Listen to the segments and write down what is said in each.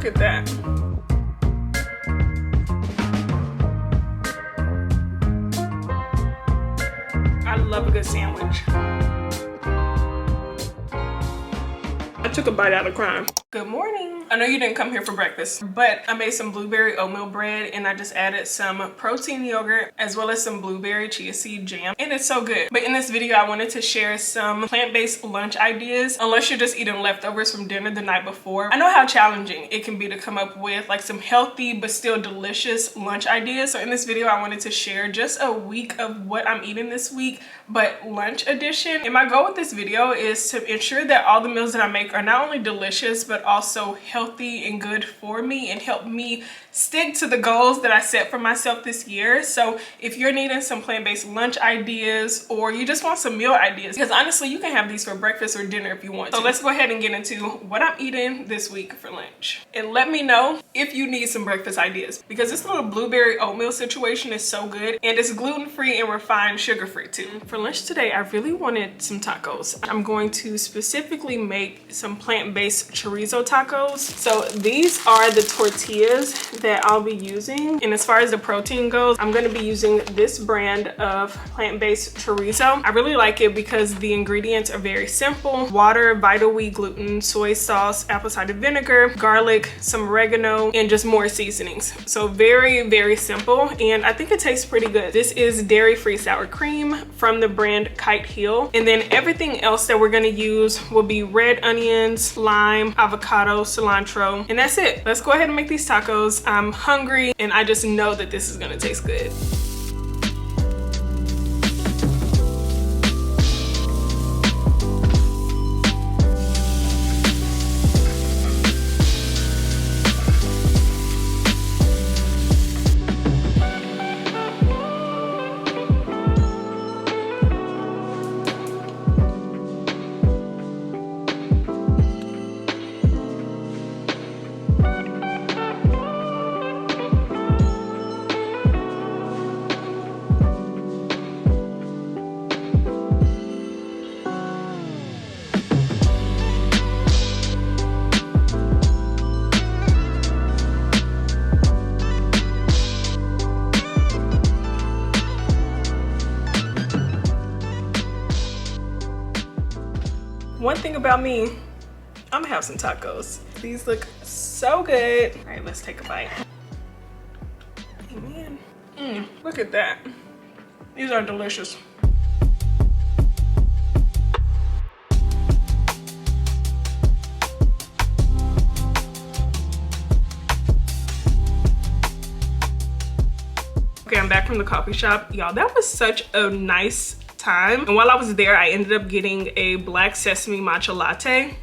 Look at that. I love a good sandwich. I took a bite out of crime. Good morning. I know you didn't come here for breakfast, but I made some blueberry oatmeal bread and I just added some protein yogurt as well as some blueberry chia seed jam, and it's so good. But in this video, I wanted to share some plant-based lunch ideas, unless you're just eating leftovers from dinner the night before. I know how challenging it can be to come up with like some healthy but still delicious lunch ideas. So in this video, I wanted to share just a week of what I'm eating this week, but lunch edition. And my goal with this video is to ensure that all the meals that I make are not only delicious, but also healthy and good for me and help me stick to the goals that I set for myself this year. So if you're needing some plant-based lunch ideas, or you just want some meal ideas, because honestly, you can have these for breakfast or dinner if you want to. So let's go ahead and get into what I'm eating this week for lunch. And let me know if you need some breakfast ideas, because this little blueberry oatmeal situation is so good, and it's gluten-free and refined sugar-free too. For lunch today, I really wanted some tacos. I'm going to specifically make some plant-based chorizo tacos. So these are the tortillas that I'll be using. And as far as the protein goes, I'm going to be using this brand of plant-based chorizo. I really like it because the ingredients are very simple: water, vital wheat gluten, soy sauce, apple cider vinegar, garlic, some oregano, and just more seasonings. So very, very simple, and I think it tastes pretty good. This is dairy-free sour cream from the brand Kite Hill. And then everything else that we're going to use will be red onions, lime, avocado, cilantro, and that's it. Let's go ahead and make these tacos. I'm hungry and I just know that this is gonna taste good. One thing about me, I'm gonna have some tacos. These look so good. All right, let's take a bite. Amen. Look at that. These are delicious. Okay, I'm back from the coffee shop. Y'all, that was such a nice time. And while I was there, I ended up getting a black sesame matcha latte.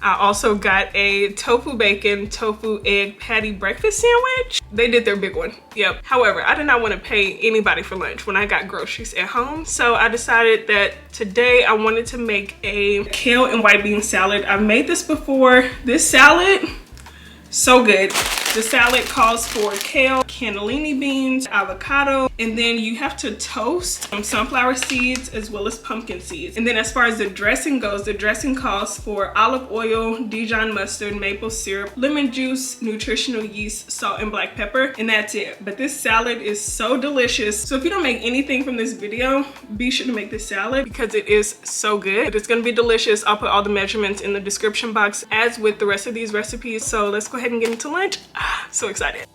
I also got a tofu bacon, tofu egg patty breakfast sandwich. They did their big one, yep. However, I did not want to pay anybody for lunch when I got groceries at home. So I decided that today I wanted to make a kale and white bean salad. I've made this before. This salad, so good. The salad calls for kale, cannellini beans, avocado, and then you have to toast some sunflower seeds as well as pumpkin seeds. And then as far as the dressing goes, the dressing calls for olive oil, Dijon mustard, maple syrup, lemon juice, nutritional yeast, salt, and black pepper, and that's it. But this salad is so delicious. So if you don't make anything from this video, be sure to make this salad because it is so good. It's gonna be delicious. I'll put all the measurements in the description box as with the rest of these recipes. So let's go ahead and get into lunch. So excited.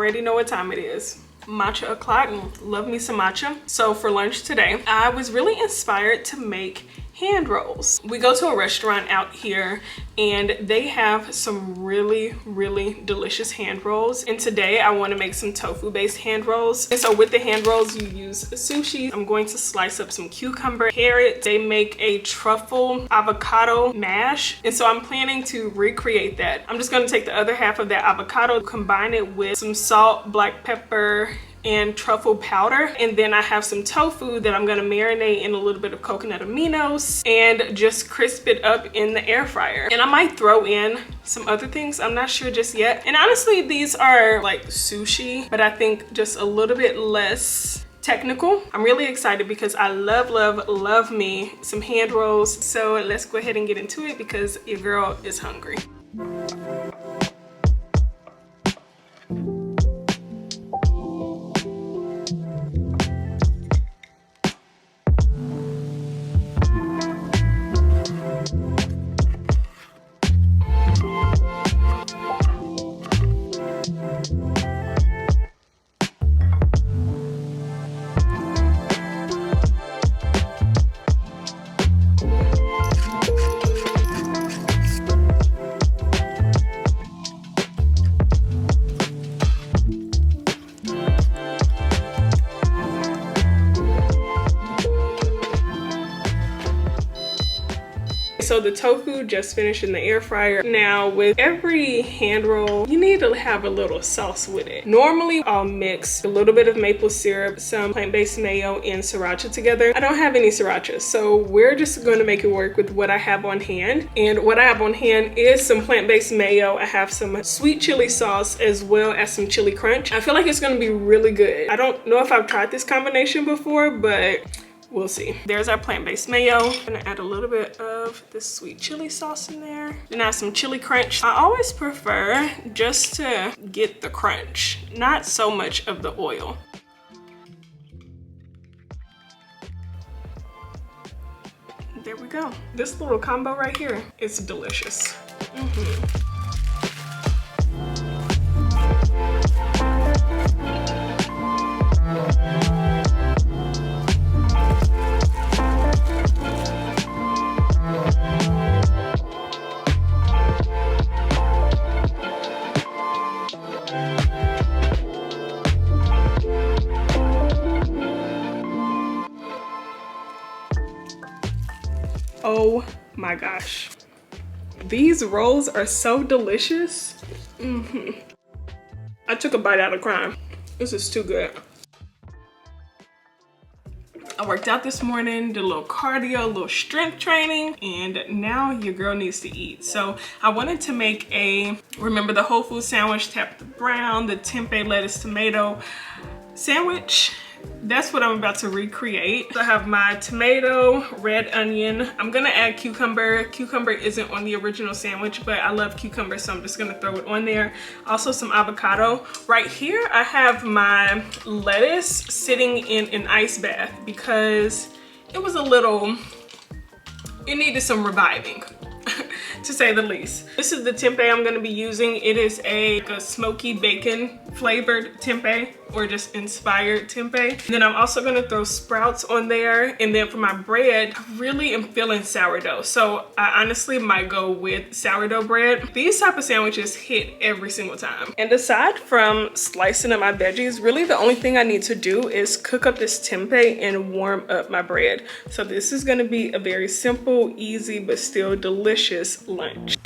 already know what time it is. Matcha o'clock. Love me some matcha. So for lunch today, I was really inspired to make hand rolls. We go to a restaurant out here and they have some really delicious hand rolls, and today I want to make some tofu based hand rolls. And so with the hand rolls you use sushi. I'm going to slice up some cucumber, carrots. They make a truffle avocado mash, and so I'm planning to recreate that. I'm just going to take the other half of that avocado, combine it with some salt, black pepper, and truffle powder, and then I have some tofu that I'm going to marinate in a little bit of coconut aminos and just crisp it up in the air fryer. And I might throw in some other things, I'm not sure just yet. And honestly, these are like sushi, but I think just a little bit less technical. I'm really excited because I love me some hand rolls. So let's go ahead and get into it because your girl is hungry. So the tofu just finished in the air fryer. Now with every hand roll, you need to have a little sauce with it. Normally I'll mix a little bit of maple syrup, some plant-based mayo, and sriracha together. I don't have any sriracha, so we're just going to make it work with what I have on hand. And what I have on hand is some plant-based mayo. I have some sweet chili sauce as well as some chili crunch. I feel like it's going to be really good. I don't know if I've tried this combination before, but we'll see. There's our plant-based mayo. I'm gonna add a little bit of this sweet chili sauce in there. Then add some chili crunch. I always prefer just to get the crunch, not so much of the oil. There we go. This little combo right here is delicious. Oh my gosh, these rolls are so delicious. I took a bite out of crying. This is too good. I worked out this morning, did a little cardio, a little strength training, and now your girl needs to eat. So I wanted to make remember the whole food sandwich, tap the brown, the tempeh lettuce tomato sandwich. That's what I'm about to recreate. So I have my tomato, red onion. I'm gonna add cucumber. Cucumber isn't on the original sandwich, but I love cucumber, so I'm just gonna throw it on there. Also some avocado. Right here, I have my lettuce sitting in an ice bath because it was it needed some reviving. To say the least. This is the tempeh I'm going to be using. It is a smoky bacon flavored tempeh, or just inspired tempeh. And then I'm also going to throw sprouts on there. And then for my bread, I really am feeling sourdough, so I honestly might go with sourdough bread. These type of sandwiches hit every single time. And aside from slicing up my veggies, really the only thing I need to do is cook up this tempeh and warm up my bread. So this is going to be a very simple, easy, but still delicious lunch.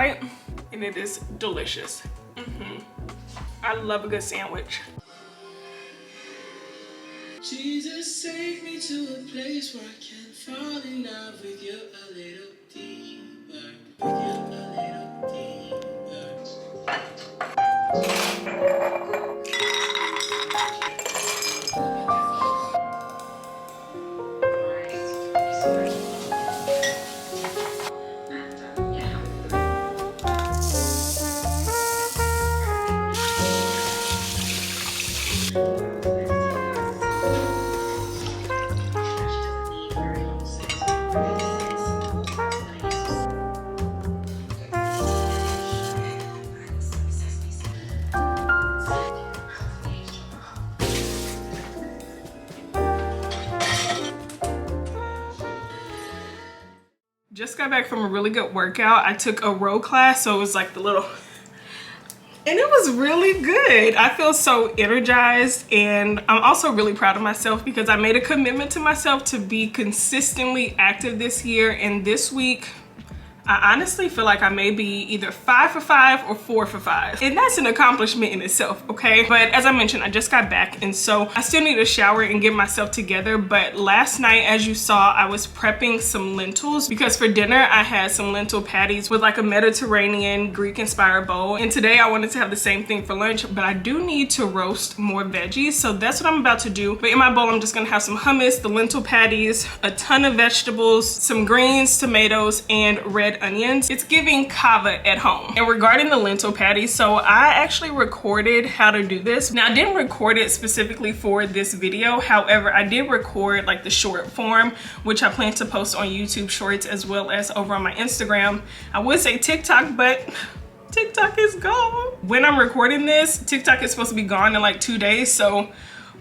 bite and it is delicious. I love a good sandwich. Jesus, take me to a place where I can fall in love with you a little deeper, with you a little deeper. Just got back from a really good workout. I took a row class, so it was like the little, and it was really good. I feel so energized, and I'm also really proud of myself because I made a commitment to myself to be consistently active this year. And this week, I honestly feel like I may be either 5 for 5 or 4 for 5. And that's an accomplishment in itself, okay? But as I mentioned, I just got back, and so I still need to shower and get myself together. But last night, as you saw, I was prepping some lentils because for dinner, I had some lentil patties with like a Mediterranean Greek-inspired bowl. And today I wanted to have the same thing for lunch, but I do need to roast more veggies. So that's what I'm about to do. But in my bowl, I'm just gonna have some hummus, the lentil patties, a ton of vegetables, some greens, tomatoes, and red onions. It's giving kava at home. And regarding the lentil patties, so I actually recorded how to do this. Now I didn't record it specifically for this video. However, I did record like the short form, which I plan to post on YouTube Shorts as well as over on my Instagram. I would say TikTok, but TikTok is gone. When I'm recording this, TikTok is supposed to be gone in like 2 days. So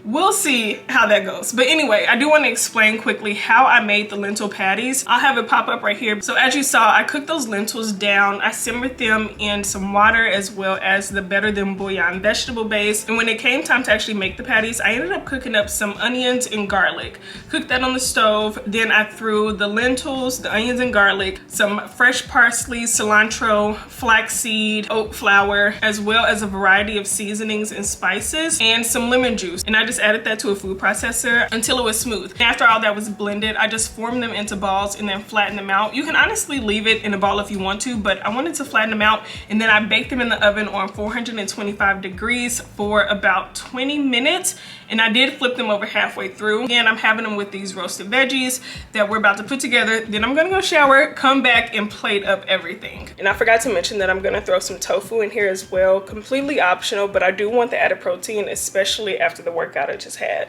we'll see how that goes. But anyway, I do want to explain quickly how I made the lentil patties. I'll have it pop up right here. So as you saw, I cooked those lentils down. I simmered them in some water as well as the Better Than Bouillon vegetable base. And when it came time to actually make the patties, I ended up cooking up some onions and garlic. Cooked that on the stove. Then I threw the lentils, the onions and garlic, some fresh parsley, cilantro, flaxseed, oat flour, as well as a variety of seasonings and spices, and some lemon juice. And I just added that to a food processor until it was smooth. After all that was blended, I just formed them into balls and then flattened them out. You can honestly leave it in a ball if you want to, but I wanted to flatten them out, and then I baked them in the oven on 425 degrees for about 20 minutes. And I did flip them over halfway through. And I'm having them with these roasted veggies that we're about to put together. Then I'm gonna go shower, come back, and plate up everything. And I forgot to mention that I'm gonna throw some tofu in here as well. Completely optional, but I do want the added protein, especially after the workout I just had.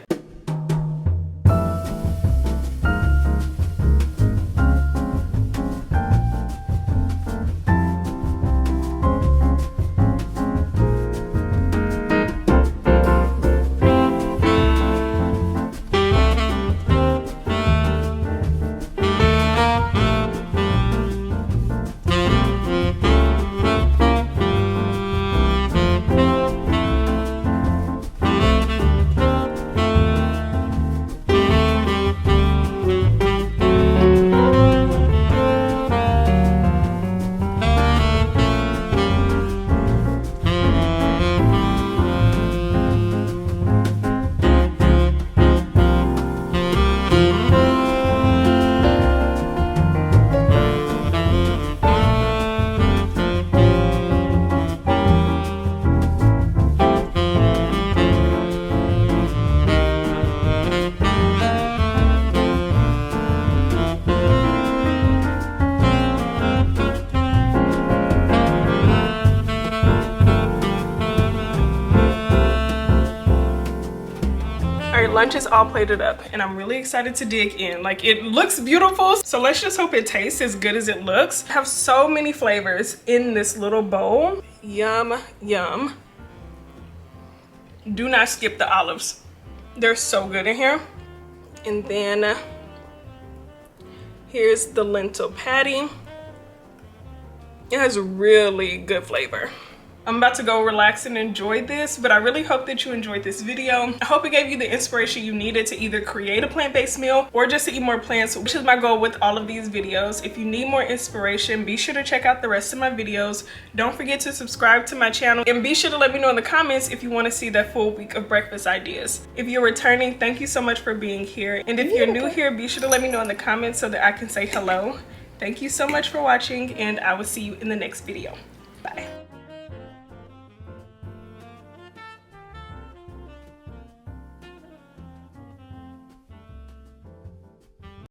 Lunch is all plated up, and I'm really excited to dig in. Like, it looks beautiful, so let's just hope it tastes as good as it looks. I have so many flavors in this little bowl. Yum, yum. Do not skip the olives. They're so good in here. And then here's the lentil patty. It has really good flavor. I'm about to go relax and enjoy this, but I really hope that you enjoyed this video. I hope it gave you the inspiration you needed to either create a plant-based meal or just to eat more plants, which is my goal with all of these videos. If you need more inspiration, be sure to check out the rest of my videos. Don't forget to subscribe to my channel and be sure to let me know in the comments if you want to see that full week of breakfast ideas. If you're returning, thank you so much for being here. And if you're new here, be sure to let me know in the comments so that I can say hello. Thank you so much for watching, and I will see you in the next video. Bye.